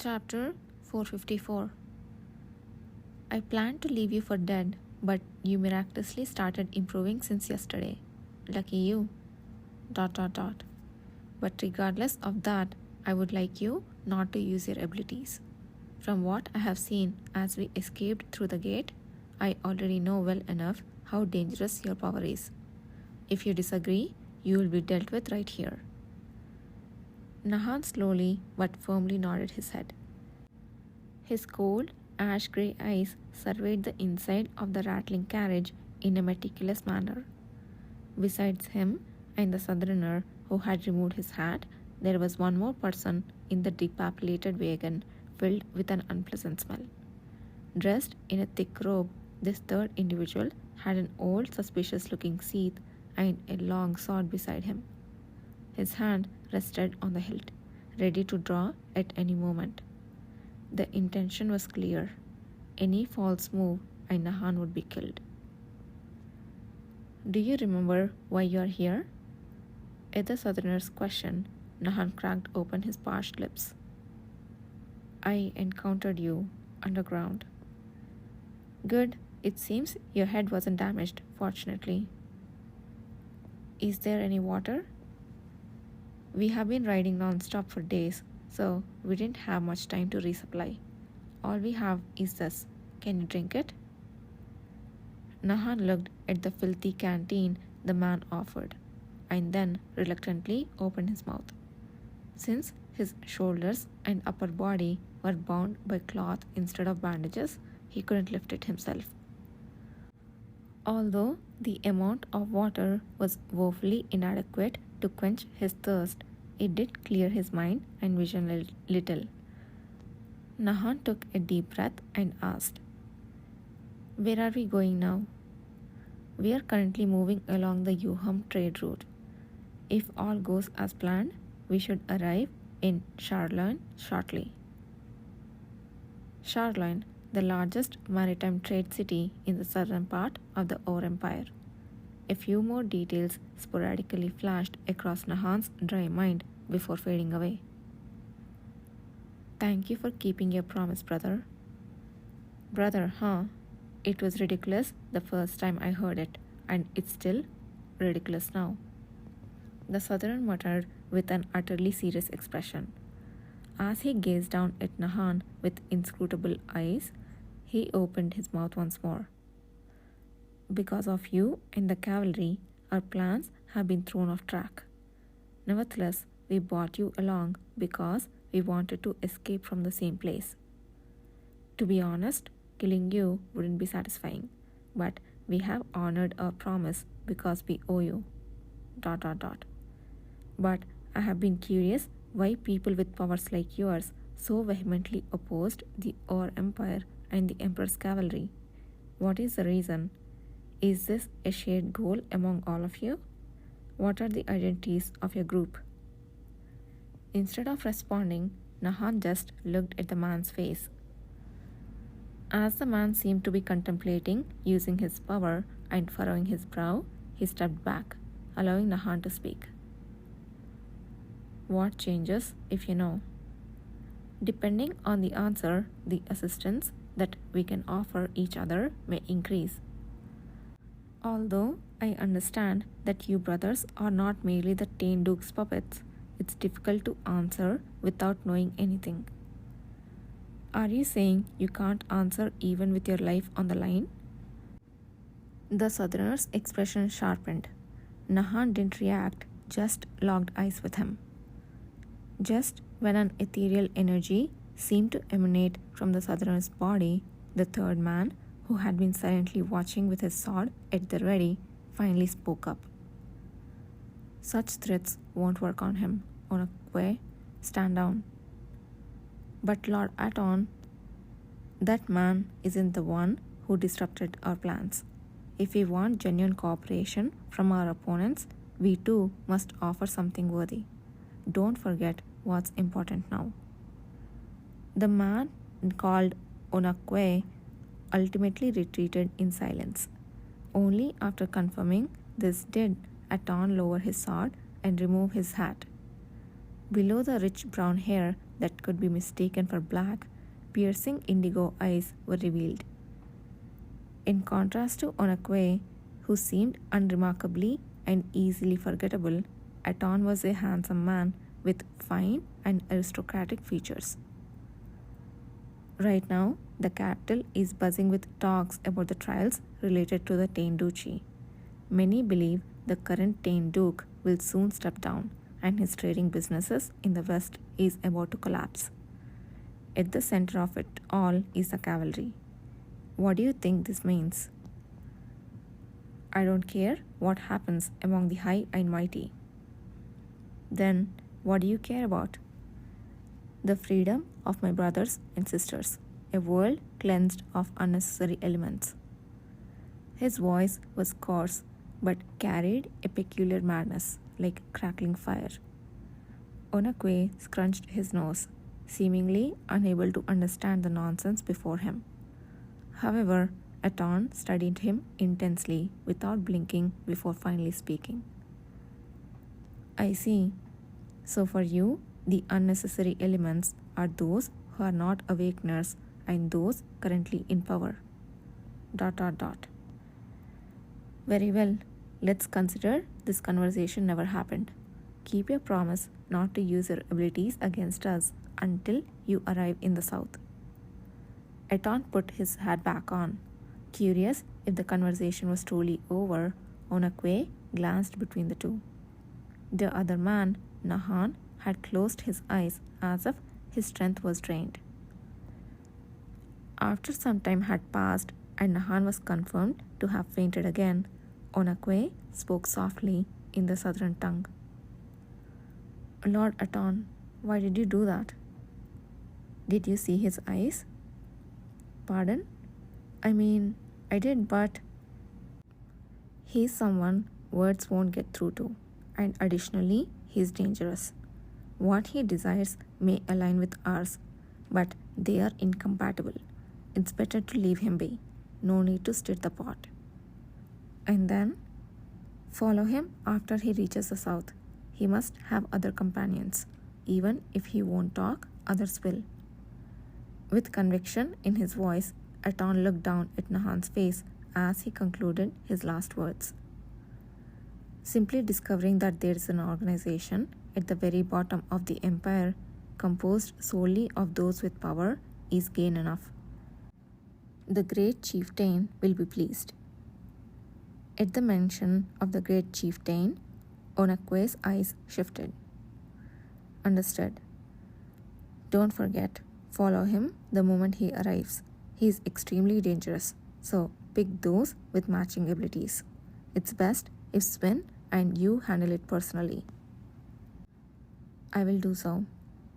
Chapter 454. I planned to leave you for dead, but you miraculously started improving since yesterday. Lucky you. ... But regardless of that, I would like you not to use your abilities. From what I have seen as we escaped through the gate, I already know well enough how dangerous your power is. If you disagree, you will be dealt with right here. Nahan slowly but firmly nodded his head. His cold, ash-grey eyes surveyed the inside of the rattling carriage in a meticulous manner. Besides him and the southerner who had removed his hat, there was one more person in the depopulated wagon filled with an unpleasant smell. Dressed in a thick robe, this third individual had an old, suspicious-looking Scythe and a long sword beside him. His hand rested on the hilt, ready to draw at any moment. The intention was clear. Any false move and Nahan would be killed. Do you remember why you are here? At the southerner's question, Nahan cracked open his parched lips. I encountered you underground. Good. It seems your head wasn't damaged, fortunately. Is there any water? We have been riding non-stop for days, so we didn't have much time to resupply. All we have is this. Can you drink it? Nahan looked at the filthy canteen the man offered, and then reluctantly opened his mouth. Since his shoulders and upper body were bound by cloth instead of bandages, he couldn't lift it himself. Although the amount of water was woefully inadequate to quench his thirst, it did clear his mind and vision a little. Nahan took a deep breath and asked, Where are we going now? We are currently moving along the Yuham trade route. If all goes as planned, we should arrive in Sharlayan shortly. Sharlayan, the largest maritime trade city in the southern part of the Ore Empire. A few more details sporadically flashed across Nahan's dry mind before fading away. Thank you for keeping your promise, brother. Brother, huh? It was ridiculous the first time I heard it, and it's still ridiculous now. The southerner muttered with an utterly serious expression. As he gazed down at Nahan with inscrutable eyes, he opened his mouth once more. Because of you and the cavalry, our plans have been thrown off track. Nevertheless, we brought you along because we wanted to escape from the same place. To be honest, killing you wouldn't be satisfying, but we have honored our promise because we owe you. ... But I have been curious why people with powers like yours so vehemently opposed the Ore Empire and the Emperor's cavalry. What is the reason? Is this a shared goal among all of you? What are the identities of your group? Instead of responding, Nahan just looked at the man's face. As the man seemed to be contemplating using his power and furrowing his brow, he stepped back, allowing Nahan to speak. What changes, if you know? Depending on the answer, the assistance that we can offer each other may increase. Although I understand that you brothers are not merely the Tain Duke's puppets, it's difficult to answer without knowing anything. Are you saying you can't answer even with your life on the line? The southerner's expression sharpened. Nahan didn't react, just locked eyes with him. Just when an ethereal energy seemed to emanate from the southerner's body, the third man, who had been silently watching with his sword at the ready, finally spoke up. Such threats won't work on him, Onakwe. Stand down. But Lord Aton, that man isn't the one who disrupted our plans. If we want genuine cooperation from our opponents, we too must offer something worthy. Don't forget what's important now. The man called Onakwe ultimately retreated in silence. Only after confirming this did Aton lower his sword and remove his hat. Below the rich brown hair that could be mistaken for black, piercing indigo eyes were revealed. In contrast to Onakwe, who seemed unremarkably and easily forgettable, Aton was a handsome man with fine and aristocratic features. Right now, the capital is buzzing with talks about the trials related to the Tain Duchy. Many believe the current Tain Duke will soon step down and his trading businesses in the west is about to collapse. At the center of it all is the cavalry. What do you think this means? I don't care what happens among the high and mighty. Then, what do you care about? The freedom of my brothers and sisters, a world cleansed of unnecessary elements. His voice was coarse but carried a peculiar madness like crackling fire. Onakwe scrunched his nose, seemingly unable to understand the nonsense before him. However, Aton studied him intensely without blinking before finally speaking. I see. So for you, the unnecessary elements are those who are not awakeners and those currently in power. ... Very well, let's consider this conversation never happened. Keep your promise not to use your abilities against us until you arrive in the south. Aton put his hat back on. Curious if the conversation was truly over, Onakwe glanced between the two. The other man, Nahan, had closed his eyes as if his strength was drained. After some time had passed and Nahan was confirmed to have fainted again, Onakwe spoke softly in the southern tongue. Lord Aton, why did you do that? Did you see his eyes? Pardon? I mean, I did, but... He's someone words won't get through to, and additionally, he's dangerous. What he desires may align with ours, but they are incompatible. It's better to leave him be. No need to stir the pot. And then? Follow him after he reaches the south. He must have other companions. Even if he won't talk, others will. With conviction in his voice, Aton looked down at Nahan's face as he concluded his last words. Simply discovering that there is an organization at the very bottom of the empire composed solely of those with power is gain enough. The great chieftain will be pleased. At the mention of the great chieftain, Onakwe's eyes shifted. Understood. Don't forget, follow him the moment he arrives. He is extremely dangerous, so pick those with matching abilities. It's best if Sven and you handle it personally. I will do so,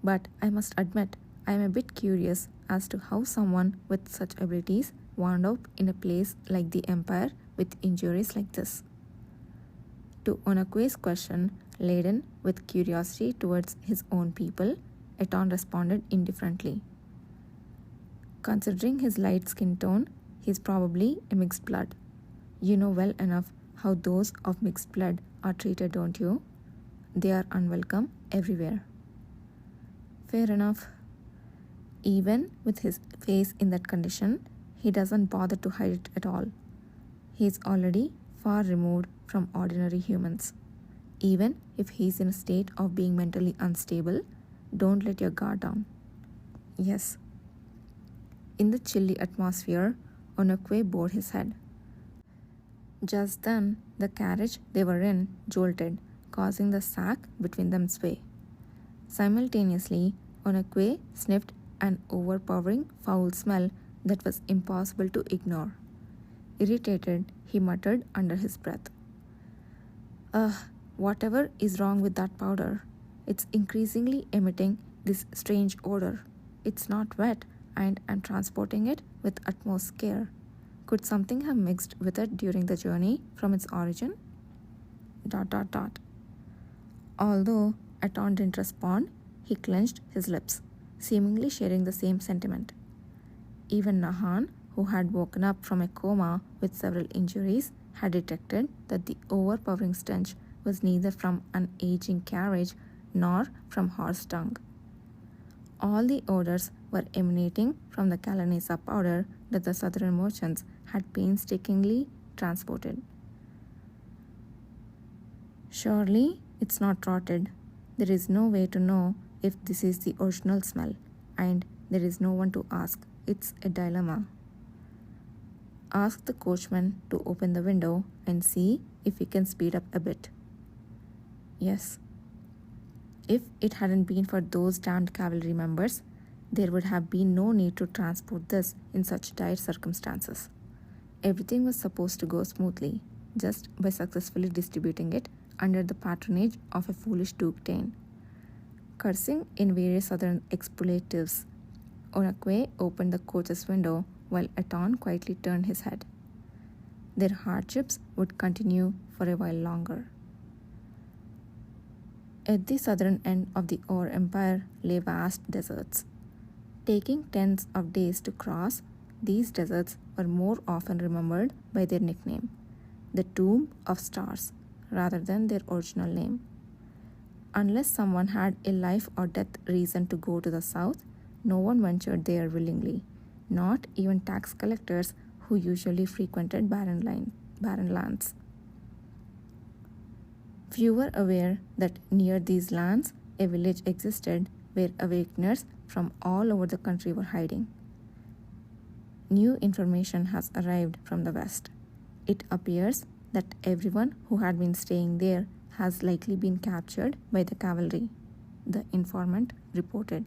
but I must admit I am a bit curious as to how someone with such abilities wound up in a place like the Empire with injuries like this. To Onakwe's question, laden with curiosity towards his own people, Aton responded indifferently. Considering his light skin tone, he is probably a mixed blood. You know well enough how those of mixed blood are treated, don't you? They are unwelcome everywhere. Fair enough. Even with his face in that condition, he doesn't bother to hide it at all. He is already far removed from ordinary humans. Even if he is in a state of being mentally unstable, don't let your guard down. Yes. In the chilly atmosphere, Onakwe bowed his head. Just then, the carriage they were in jolted, causing the sack between them sway. Simultaneously, Onakwe sniffed an overpowering foul smell that was impossible to ignore. Irritated, he muttered under his breath. Whatever is wrong with that powder? It's increasingly emitting this strange odor. It's not wet, and I'm transporting it with utmost care. Could something have mixed with it during the journey from its origin? ... Although Aton didn't respond, he clenched his lips, seemingly sharing the same sentiment. Even Nahan, who had woken up from a coma with several injuries, had detected that the overpowering stench was neither from an aging carriage nor from horse dung. All the odors were emanating from the Kalanesa powder that the southern merchants had painstakingly transported. Surely it's not rotted. There is no way to know if this is the original smell, and there is no one to ask. It's a dilemma. Ask the coachman to open the window and see if he can speed up a bit. Yes. If it hadn't been for those damned cavalry members, there would have been no need to transport this in such dire circumstances. Everything was supposed to go smoothly, just by successfully distributing it under the patronage of a foolish Duke Dane. Cursing in various other expletives, Onakwe opened the coach's window while Aton quietly turned his head. Their hardships would continue for a while longer. At the southern end of the Ore Empire lay vast deserts. Taking tens of days to cross, these deserts were more often remembered by their nickname, the Tomb of Stars, rather than their original name. Unless someone had a life or death reason to go to the south, no one ventured there willingly, not even tax collectors who usually frequented barren lands. Few were aware that near these lands a village existed where awakeners from all over the country were hiding. New information has arrived from the west. It appears that everyone who had been staying there has likely been captured by the cavalry, the informant reported.